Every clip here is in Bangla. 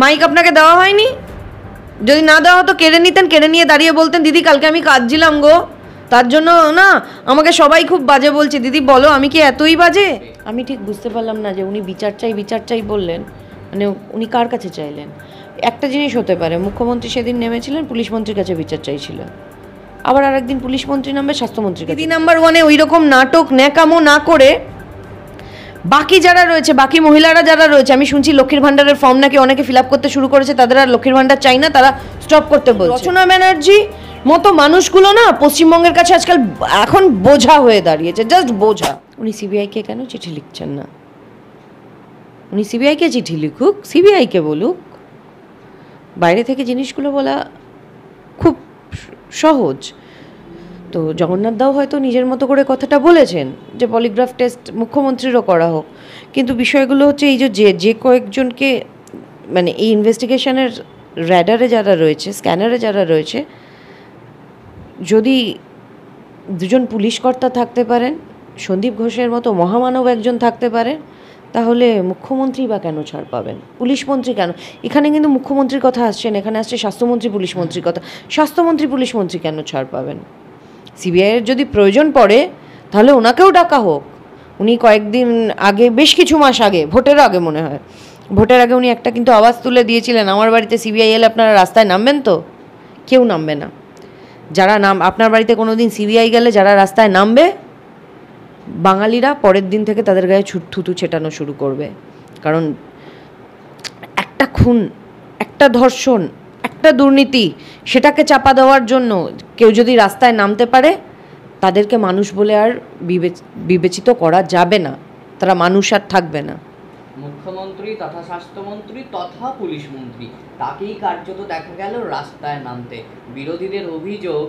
মাইক আপনাকে দেওয়া হয়নি? যদি না দেওয়া হতো কেড়ে নিতেন, কেড়ে নিয়ে দাঁড়িয়ে বলতেন দিদি কালকে আমি কাঁদছিলাম গো, তার জন্য না আমাকে সবাই খুব বাজে বলছে। দিদি বলো আমি কি এতই বাজে? আমি ঠিক বুঝতে পারলাম না যে উনি বিচার চাই বললেন, মানে উনি কার কাছে চাইলেন? একটা জিনিস হতে পারে, মুখ্যমন্ত্রী সেদিন নেমেছিলেন পুলিশ মন্ত্রীর কাছে বিচার চাইছিল, আবার আরেকদিন পুলিশ মন্ত্রী নামবে স্বাস্থ্যমন্ত্রীর কাছে। দিদি নাম্বার ওয়ানে ওই রকম নাটক ন্যাকামো না করে বাকি যারা রয়েছে, বাকি মহিলারা যারা রয়েছে, আমি শুনছি লক্ষ্মীর ভাণ্ডারের ফর্ম নাকি অনেকে ফিল আপ করতে শুরু করেছে, তাদের আর লক্ষ্মীর ভাণ্ডার চাই না, তারা স্টপ করতে বলছে। রচনা ব্যানার্জি মতো মানুষগুলো না পশ্চিমবঙ্গের কাছে আজকাল এখন বোঝা হয়ে দাঁড়িয়েছে, জাস্ট বোঝা। উনি সিবিআইকে কেন চিঠি লিখছেন না? উনি সিবিআইকে চিঠি লিখুক, সিবিআইকে বলুক। বাইরে থেকে জিনিসগুলো বলা খুব সহজ। তো জগন্নাথ দাও হয়তো নিজের মতো করে কথাটা বলেছেন যে পলিগ্রাফ টেস্ট মুখ্যমন্ত্রীরও করা হোক, কিন্তু বিষয়গুলো হচ্ছে এই যে কয়েকজনকে মানে এই ইনভেস্টিগেশনের র্যাডারে যারা রয়েছে, স্ক্যানারে যারা রয়েছে, যদি দুজন পুলিশ কর্তা থাকতে পারেন, সন্দীপ ঘোষের মতো মহামানব একজন থাকতে পারেন, তাহলে মুখ্যমন্ত্রী বা কেন ছাড় পাবেন? পুলিশ মন্ত্রী কেন? এখানে কিন্তু মুখ্যমন্ত্রীর কথা আসছেন, এখানে আসছে স্বাস্থ্যমন্ত্রী পুলিশ মন্ত্রীর কথা। স্বাস্থ্যমন্ত্রী পুলিশ মন্ত্রী কেন ছাড় পাবেন? সিবিআইয়ের যদি প্রয়োজন পড়ে তাহলে ওনাকেও ডাকা হোক। উনি কয়েকদিন আগে, বেশ কিছু মাস আগে, ভোটের আগে মনে হয়, ভোটের আগে উনি একটা কিন্তু আওয়াজ তুলে দিয়েছিলেন, আমার বাড়িতে সিবিআই এলে আপনারা রাস্তায় নামবেন তো? কেউ নামবে না। যারা আপনার বাড়িতে কোনো দিন সিবিআই গেলে যারা রাস্তায় নামবে, বাঙালিরা পরের দিন থেকে তাদের গায়ে থুতু ছেটানো শুরু করবে। কারণ একটা খুন, একটা ধর্ষণ, একটা দুর্নীতি, সেটাকে চাপা দেওয়ার জন্য কেউ যদি রাস্তায় নামতে পারে, তাদেরকে মানুষ বলে আর বিবেচিত করা যাবে না, তারা মানুষ আর থাকবে না। মুখ্যমন্ত্রী তথা স্বাস্থ্যমন্ত্রী তথা পুলিশ মন্ত্রী তাকেই কার্যত দেখা গেল রাস্তায় নামতে। বিরোধীদের অভিযোগ,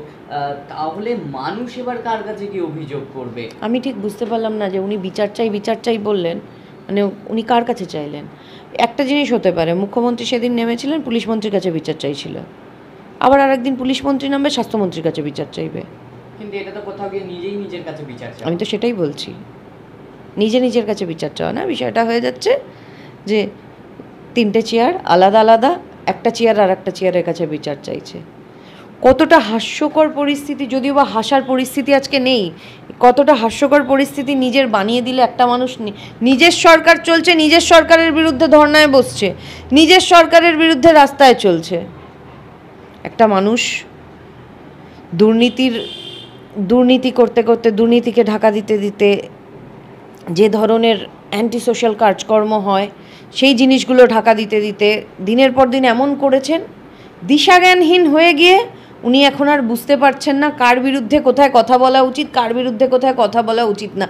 তাহলে মানুষ এবার কার কাছে কি অভিযোগ করবে? আমি ঠিক বুঝতে পারলাম না যে উনি বিচার চাই বললেন, মানে উনি কার কাছে চাইলেন? একটা জিনিস হতে পারে, মুখ্যমন্ত্রী সেদিন নেমেছিলেন পুলিশ মন্ত্রীর কাছে বিচার চাইছিল, আবার আরেকদিন পুলিশ মন্ত্রী নামবে স্বাস্থ্যমন্ত্রীর কাছে বিচার চাইবে। কিন্তু এটা তো কোথাও গিয়ে নিজেই নিজের কাছে বিচার চাই। আমি তো সেটাই বলছি, নিজের কাছে বিচার চাওয়া না, বিষয়টা হয়ে যাচ্ছে যে তিনটে চেয়ার আলাদা আলাদা, একটা চেয়ার আর একটা চেয়ারের কাছে বিচার চাইছে। কতটা হাস্যকর পরিস্থিতি, যদিও বা হাসার পরিস্থিতি আজকে নেই, কতটা হাস্যকর পরিস্থিতি নিজের বানিয়ে দিলে একটা মানুষ। নিজের সরকার চলছে, নিজের সরকারের বিরুদ্ধে ধর্নায় বসছে, নিজের সরকারের বিরুদ্ধে রাস্তায় চলছে। একটা মানুষ দুর্নীতি করতে করতে, দুর্নীতিকে ঢাকা দিতে যে ধরনের অ্যান্টি সোশ্যাল কাজকর্ম হয়, সেই জিনিসগুলো ঢাকা দিতে দিনের পর দিন এমন করেছেন, দিশাজ্ঞানহীন হয়ে গিয়ে উনি এখন আর বুঝতে পারছেন না কার বিরুদ্ধে কোথায় কথা বলা উচিত, কার বিরুদ্ধে কোথায় কথা বলা উচিত না।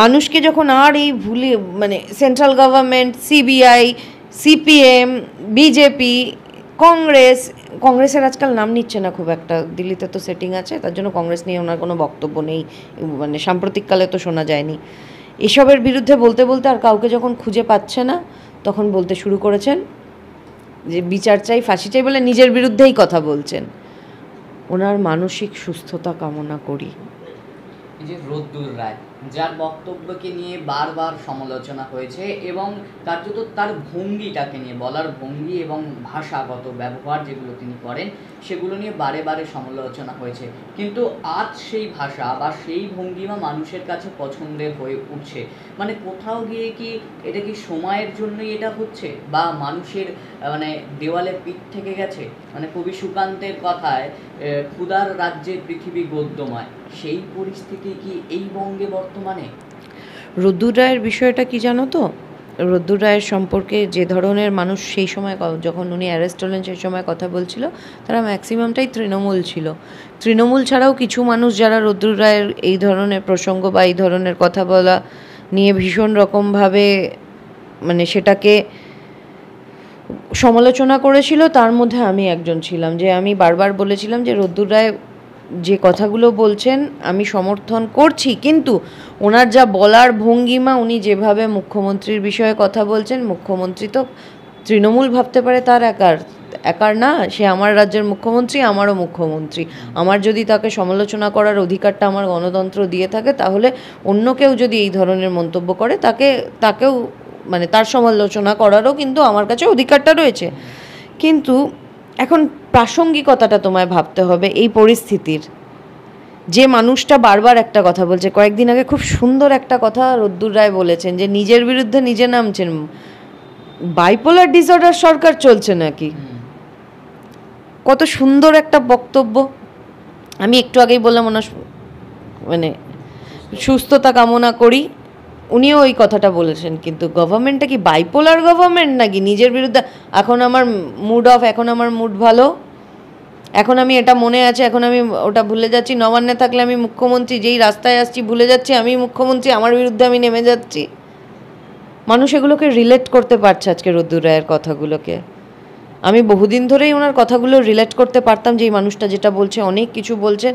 মানুষকে যখন আর এই ভুলে, মানে central government, CBI, CPM, BJP, কংগ্রেসের আজকাল নাম নিচ্ছে না খুব একটা, দিল্লিতে তো সেটিং আছে, তার জন্য কংগ্রেস নিয়ে ওনার কোনো বক্তব্য নেই, মানে সাম্প্রতিককালে তো শোনা যায়নি। এসবের বিরুদ্ধে বলতে আর কাউকে যখন খুঁজে পাচ্ছে না, তখন বলতে শুরু করেছেন যে বিচার চাই, ফাঁসি চাই, বলে নিজের বিরুদ্ধেই কথা বলছেন। ওনার মানসিক সুস্থতা কামনা করি। এই যে রোদ্দুর রায়, যার বক্তব্যকে নিয়ে বারবার সমালোচনা হয়েছে এবং কার্যত তার ভঙ্গিটাকে নিয়ে, বলার ভঙ্গি এবং ভাষাগত ব্যবহার যেগুলো তিনি করেন, সেগুলো নিয়ে বারে সমালোচনা হয়েছে। কিন্তু আজ সেই ভাষা বা সেই ভঙ্গিমা মানুষের কাছে পছন্দের হয়ে উঠছে। মানে কোথাও গিয়ে কি এটা কি সময়ের জন্যই এটা হচ্ছে, বা মানুষের মানে দেওয়ালে পিঠ থেকে গেছে? মানে কবি সুকান্তের কথায় ক্ষুধার রাজ্যে পৃথিবী গদ্যময়, সেই পরিস্থিতি কি এই বঙ্গে বর্তমানে? রোদ্দুর রায়ের বিষয়টা কি জানো তো? রোদ্দুর রায়ের সম্পর্কে যে ধরনের মানুষ সেই সময়, যখন উনি অ্যারেস্ট হলেন সেই সময় কথা বলছিল, তারা ম্যাক্সিমামটাই তৃণমূল ছিল। তৃণমূল ছাড়াও কিছু মানুষ যারা রোদ্দুর রায়ের এই ধরনের প্রসঙ্গ বা এই ধরনের কথা বলা নিয়ে ভীষণ রকমভাবে মানে সেটাকে সমালোচনা করেছিল, তার মধ্যে আমি একজন ছিলাম। যে আমি বারবার বলেছিলাম যে রোদ্দুর রায় যে কথাগুলো বলছেন আমি সমর্থন করছি, কিন্তু ওনার যা বলার ভঙ্গিমা, উনি যেভাবে মুখ্যমন্ত্রীর বিষয়ে কথা বলছেন, মুখ্যমন্ত্রী তো তৃণমূল ভাবতে পারে তার একার না, সে আমার রাজ্যের মুখ্যমন্ত্রী, আমারও মুখ্যমন্ত্রী। আমার যদি তাকে সমালোচনা করার অধিকারটা আমার গণতন্ত্র দিয়ে থাকে, তাহলে অন্য কেউ যদি এই ধরনের মন্তব্য করে তাকেও মানে তার সমালোচনা করারও কিন্তু আমার কাছে অধিকারটা রয়েছে, কিন্তু এখন প্রাসঙ্গিকতাটা তোমায় ভাবতে হবে এই পরিস্থিতির। যে মানুষটা বারবার একটা কথা বলছে, কয়েকদিন আগে খুব সুন্দর একটা কথা রোদ্দুর রায় বলেছেন যে নিজের বিরুদ্ধে নিজে নামছেন, বাইপোলার ডিসঅর্ডার সরকার চলছে নাকি? কত সুন্দর একটা বক্তব্য। আমি একটু আগেই বললাম ওনার মানে সুস্থতা কামনা করি, উনিও ওই কথাটা বলেছেন, কিন্তু গভর্নমেন্টটা কি বাইপোলার গভর্নমেন্ট নাকি? নিজের বিরুদ্ধে এখন আমার মুড অফ, এখন আমার মুড ভালো, এখন আমি এটা মনে আছে, এখন আমি ওটা ভুলে যাচ্ছি, নবান্নে থাকলে আমি মুখ্যমন্ত্রী, যেই রাস্তায় আসছি ভুলে যাচ্ছি আমি মুখ্যমন্ত্রী, আমার বিরুদ্ধে আমি নেমে যাচ্ছি। মানুষ এগুলোকে রিলেট করতে পারছে আজকে রোদ্দুর রায়ের কথাগুলোকে। আমি বহুদিন ধরেই ওনার কথাগুলো রিলেট করতে পারতাম যে এই মানুষটা যেটা বলছে অনেক কিছু বলছেন।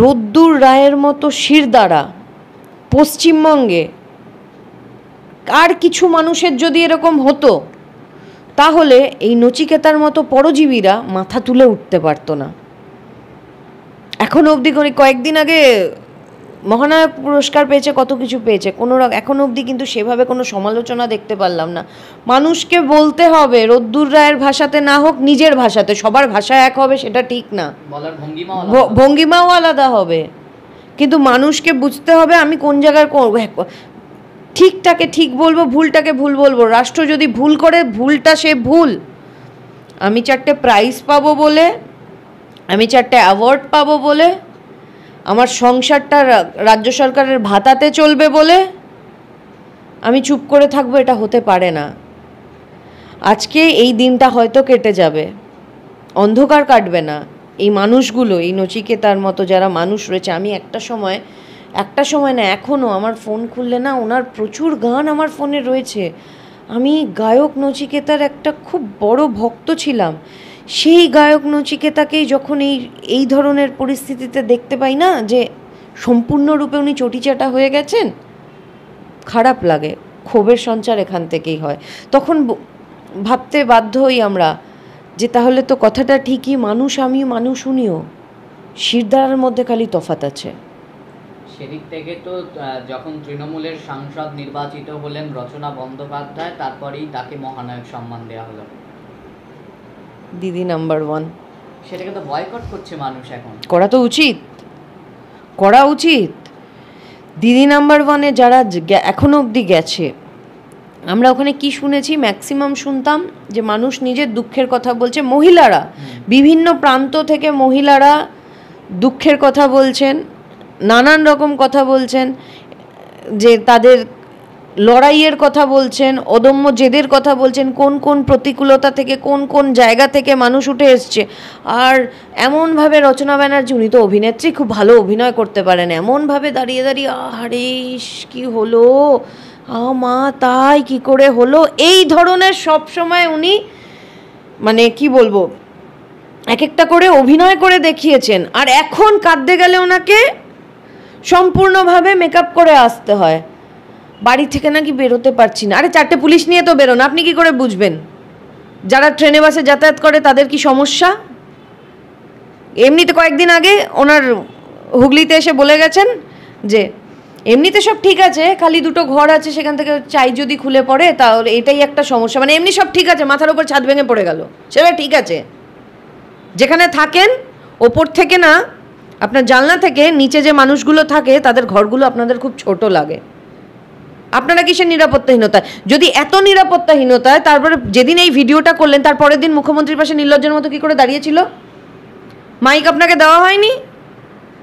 রোদ্দুর রায়ের মতো শিরদাঁড়া পশ্চিমবঙ্গে আর কিছু মানুষের যদি এরকম হতো তাহলে এই নচিকেতার মতো পরজীবীরা মাথা তুলে উঠতে পারতো না। এখনও অবধি কয়েকদিন আগে মহানায়ক পুরস্কার পেয়েছে, কত কিছু পেয়েছে, এখনও অবধি কিন্তু সেভাবে কোনো সমালোচনা দেখতে পারলাম না। মানুষকে বলতে হবে রোদ্দুর রায়ের ভাষাতে না হোক নিজের ভাষাতে, সবার ভাষা এক হবে সেটা ঠিক না, ভঙ্গিমাও আলাদা হবে, কিন্তু মানুষকে বুঝতে হবে আমি কোন জায়গার ঠিকটাকে ঠিক বলবো, ভুলটাকে ভুল বলবো। রাষ্ট্র যদি ভুল করে, ভুলটা সে ভুল। আমি 4টে প্রাইজ পাবো বলে, আমি 4টে অ্যাওয়ার্ড পাবো বলে, আমার সংসারটা রাজ্য সরকারের ভাতাতে চলবে বলে আমি চুপ করে থাকবো, এটা হতে পারে না। আজকে এই দিনটা হয়তো কেটে যাবে, অন্ধকার কাটবে না। এই মানুষগুলো, এই নচিকেতার মতো যারা মানুষ রয়েছে, আমি একটা সময় না, এখনও আমার ফোন খুললে না ওনার প্রচুর গান আমার ফোনে রয়েছে। আমি গায়ক নচিকেতার একটা খুব বড় ভক্ত ছিলাম। সেই গায়ক নচিকেতাকেই যখন এই ধরনের পরিস্থিতিতে দেখতে পাই না, যে সম্পূর্ণরূপে উনি চটিচাটা হয়ে গেছেন, খারাপ লাগে, ক্ষোভের সঞ্চার এখান থেকেই হয়। তখন ভাবতে বাধ্য হই আমরা যে তাহলে তো কথাটা ঠিকই, মানুষ আমি, মানুষ উনিও, শিরদাঁড়ার মধ্যে খালি তফাৎ আছে। সেদিক থেকে তো যখন তৃণমূলের সাংসদ নির্বাচিত হলেন রচনা বন্দ্যোপাধ্যায়, তারপরেই তাকে মহানায়ক সম্মান দেওয়া হলো, দিদি নাম্বার 1। সেটাকে তো বয়কট করছে মানুষ এখন। করা তো উচিত, করা উচিত। দিদি নাম্বার 1-এ যারা এখনো অবধি গেছে, আমরা ওখানে কি শুনেছি, ম্যাক্সিমাম শুনতাম যে মানুষ নিজের দুঃখের কথা বলছে। মহিলারা, বিভিন্ন প্রান্ত থেকে মহিলারা দুঃখের কথা বলছেন, নানান রকম কথা বলছেন, যে তাদের লড়াইয়ের কথা বলছেন, অদম্য জেদের কথা বলছেন, কোন কোন প্রতিকূলতা থেকে, কোন কোন জায়গা থেকে মানুষ উঠে এসছে। আর এমনভাবে রচনা ব্যানার্জি, উনি তো অভিনেত্রী, খুব ভালো অভিনয় করতে পারেন, এমনভাবে দাঁড়িয়ে দাঁড়িয়ে আরে কি হলো, মা তাই কি করে হলো, এই ধরনের সব সময় উনি মানে কি বলবো এক একটা করে অভিনয় করে দেখিয়েছেন। আর এখন কাঁদতে গেলে ওনাকে সম্পূর্ণভাবে মেকআপ করে আসতে হয়। বাড়ি থেকে নাকি বেরোতে পারছি না, আরে 4টে পুলিশ নিয়ে তো বেরোন, আপনি কি করে বুঝবেন? যারা ট্রেনে বাসে যাতায়াত করে তাদের কি সমস্যা? এমনিতে কয়েকদিন আগে ওনার হুগলিতে এসে বলে গেছেন যে এমনিতে সব ঠিক আছে, খালি 2টো ঘর আছে, সেখান থেকে চাই যদি খুলে পড়ে তাহলে এটাই একটা সমস্যা। মানে এমনি সব ঠিক আছে, মাথার উপর ছাদ ভেঙে পড়ে গেল, সেটা ঠিক আছে। যেখানে থাকেন ওপর থেকে না, আপনার জানলা থেকে নিচে যে মানুষগুলো থাকে তাদের ঘরগুলো আপনাদের খুব ছোট লাগে। আপনারা কিসের নিরাপত্তাহীনতা? যদি এত নিরাপত্তাহীনতা, তারপরে যেদিন এই ভিডিওটা করলেন তার পরের দিন মুখ্যমন্ত্রীর পাশে নির্লজ্জের মতো কি করে দাঁড়িয়েছিল? মাইক আপনাকে দেওয়া হয়নি?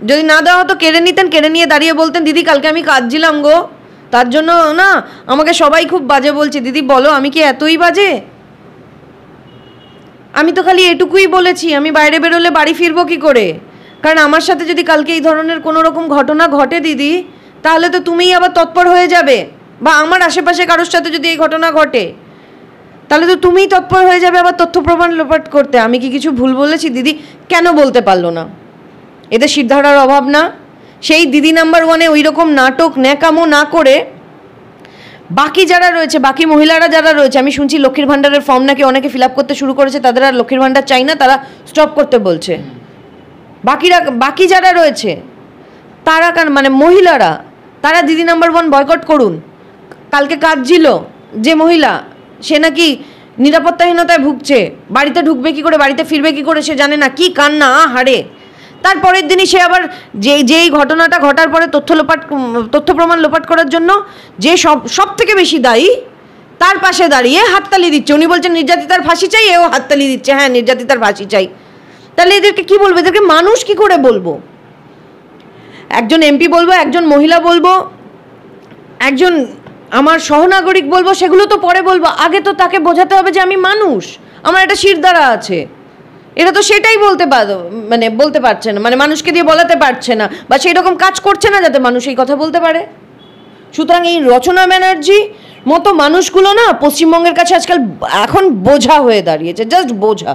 যদি না দেওয়া হতো কেড়ে নিতেন, কেড়ে নিয়ে দাঁড়িয়ে বলতেন দিদি কালকে আমি কাঁদছিলাম গো, তার জন্য না আমাকে সবাই খুব বাজে বলছে। দিদি বলো আমি কি এতই বাজে? আমি তো খালি এটুকুই বলেছি, আমি বাইরে বেরোলে বাড়ি ফিরবো কি করে, কারণ আমার সাথে যদি কালকে এই ধরনের কোনো রকম ঘটনা ঘটে দিদি, তাহলে তো তুমিই আবার তৎপর হয়ে যাবে, বা আমার আশেপাশে কারোর সাথে যদি এই ঘটনা ঘটে তাহলে তো তুমিই তৎপর হয়ে যাবে আবার তথ্য প্রমাণ লোপাট করতে। আমি কি কিছু ভুল বলেছি? দিদি কেন বলতে পারলো না? এদের শিরদাঁড়ার অভাব না? সেই দিদি নাম্বার 1-এ ওই রকম নাটক ন্যাকামো না করে বাকি যারা রয়েছে, বাকি মহিলারা যারা রয়েছে, আমি শুনছি লক্ষ্মীর ভাণ্ডারের ফর্ম নাকি অনেকে ফিল আপ করতে শুরু করেছে, তাদের আর লক্ষ্মীর ভাণ্ডার চাই না, তারা স্টপ করতে বলছে। বাকি যারা রয়েছে তারা মানে মহিলারা, তারা দিদি নাম্বার 1 বয়কট করুন, কালকে কাঁদছিল যে মহিলা, সে নাকি নিরাপত্তাহীনতায় ভুগছে, বাড়িতে ঢুকবে কি করে, বাড়িতে ফিরবে কি করে সে জানে না, কি কান্না হারে। তারপরের দিনই সে আবার যেই ঘটনাটা ঘটার পরে তথ্য প্রমাণ লোপাট করার জন্য যে সব থেকে বেশি দায়ী তার পাশে দাঁড়িয়ে হাততালি দিচ্ছে। উনি বলছেন নির্যাতিতার ফাঁসি চাই, এও হাততালি দিচ্ছে, হ্যাঁ নির্যাতিতার ফাঁসি চাই। তাহলে এদেরকে কি বলবো, এদেরকে মানুষ কি করে বলবো? একজন এমপি বলবো, একজন মহিলা বলবো, একজন আমার সহনাগরিক বলবো, সেগুলো তো পরে বলবো। আগে তো তাকে বোঝাতে হবে যে আমি মানুষ, আমার একটা শিরদাঁড়া আছে। এটা তো সেটাই বলতে পারছে না, মানে মানুষকে দিয়ে বলাতে পারছে না, বা সেই রকম কাজ করছে না যাতে মানুষ এই কথা বলতে পারে। সুতরাং এই রচনা ব্যানার্জি মতো মানুষগুলো না পশ্চিমবঙ্গের কাছে আজকাল এখন বোঝা হয়ে দাঁড়িয়েছে, জাস্ট বোঝা।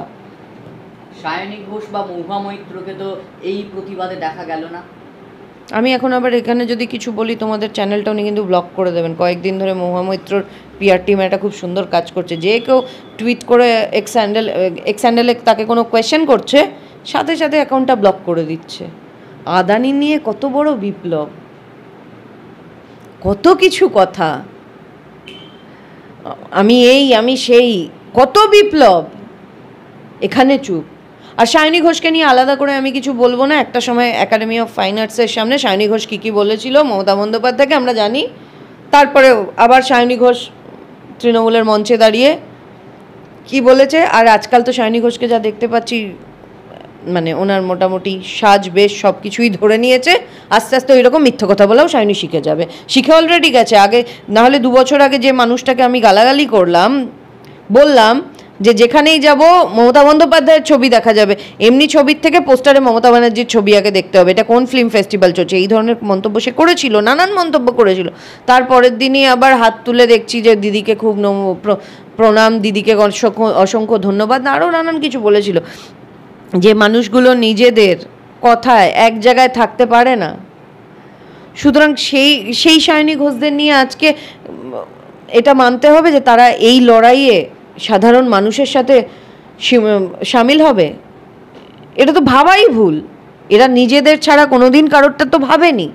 সায়নী ঘোষ বা মহুয়া মৈত্রকে তো এই প্রতিবাদে দেখা গেল না। আমি এখন আবার এখানে যদি কিছু বলি তোমাদের চ্যানেলটা উনি কিন্তু ব্লক করে দেবেন। কয়েকদিন ধরে মহুয়া মৈত্রর পিআর টিম একটা খুব সুন্দর কাজ করছে, যে কেউ টুইট করে এক্স হ্যান্ডেলে তাকে কোনো কোয়েশ্চেন করছে, সাথে সাথে অ্যাকাউন্টটা ব্লক করে দিচ্ছে। আদানি নিয়ে কত বড় বিপ্লব, কত কিছু কথা, আমি সেই কত বিপ্লব, এখানে চুপ। আর সায়নী ঘোষকে নিয়ে আলাদা করে আমি কিছু বলবো না। একটা সময় একাডেমি অফ ফাইন আর্টসের সামনে সায়নী ঘোষ কী বলেছিল মমতা বন্দ্যোপাধ্যায়কে আমরা জানি। তারপরে আবার সায়নী ঘোষ তৃণমূলের মঞ্চে দাঁড়িয়ে কি বলেছে। আর আজকাল তো সায়নী ঘোষকে যা দেখতে পাচ্ছি, মানে ওনার মোটামুটি সাজ বেশ সব কিছুই ধরে নিয়েছে। আস্তে আস্তে ওই রকম মিথ্যে কথা বলাও সায়নী শিখে যাবে, শিখে অলরেডি গেছে। আগে নাহলে 2 বছর আগে যে মানুষটাকে আমি গালাগালি বললাম যে যেখানেই যাব মমতা বন্দ্যোপাধ্যায়ের ছবি দেখা যাবে, এমনি ছবির থেকে পোস্টারে মমতা ব্যানার্জির ছবি আগে দেখতে হবে, এটা কোন ফিল্ম ফেস্টিভ্যাল চলছে, এই ধরনের মন্তব্য সে করেছিল, নানান মন্তব্য করেছিল। তারপরের দিনই আবার হাত তুলে দেখছি যে দিদিকে খুব প্রণাম, দিদিকে অসংখ্য ধন্যবাদ, আরও নানান কিছু বলেছিল। যে মানুষগুলো নিজেদের কথায় এক জায়গায় থাকতে পারে না, সুতরাং সেই সায়নী ঘোষদের নিয়ে আজকে এটা মানতে হবে যে তারা এই লড়াইয়ে সাধারণ মানুষের সাথে সামিল হবে। এটা তো ভাবাই ভুল, এরা নিজেদের ছাড়া কোনোদিন কারোরটা তো ভাবেনি।